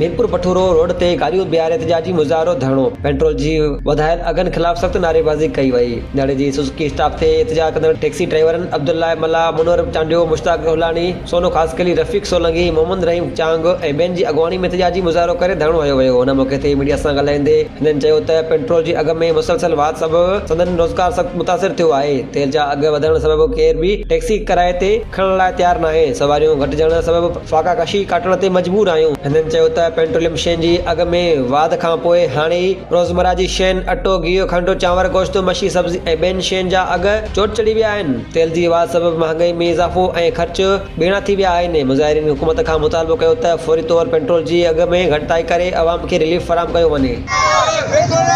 Mirpur पठूरो road ते गाड़ियों Bihar एहतजाजी मुजाहरो धरणो petrol जी वधायल अगन खिलाफ सख्त नारेबाजी कई वई। धरणे जी सुजुकी स्टाफ ते एहतजाज कंदड़ टैक्सी ड्राइवरन अब्दुल्ला मल्ला, मुनवर चांडियो, मुश्ताक होलानी, सोनो खासकली, रफीक सोलंगी, मोहम्मद रहीम चांग ऐं ॿियनि जी अॻुवाणी में एहतजाजी मुजाहरो करे धरणो हयो वियो। हुन मौके ते मीडिया सां ॻाल्हाईंदे हिननि चयो त पेट्रोल जी अघ में मुसलसल वाध सबबि संदन रोज़गार सख़्त मुतासिर थियो आहे। तेल जा अघ वधण सबबि केर बि टैक्सी किराए ते खणण लाइ तयार नाहे। सवारियूं घटिजण सबबि फाकाकशी काटण ते मजबूर आहियूं। हिननि चयो त पेट्रोलियम शयुनि जी अघ में वाध खां पोइ हाणे ई रोज़मर्रा जी शयुनि अटो, गिहु, खंडु, चांवर, गोश्त, मच्छी, सब्ज़ी ऐं ॿियनि शयुनि जा अघ चोट चढ़ी विया आहिनि। तेल जी वाध सबबि महांगाई में इज़ाफ़ो ऐं ख़र्च ॿीणा थी विया आहिनि। मुज़ाहिरीन हुकूमत खां मुतालबो कयो त फौरी तौर पेट्रोल जी अघ में घटिताई करे अवाम खे रिलीफ फराहम कयो वञे। पेट्रोल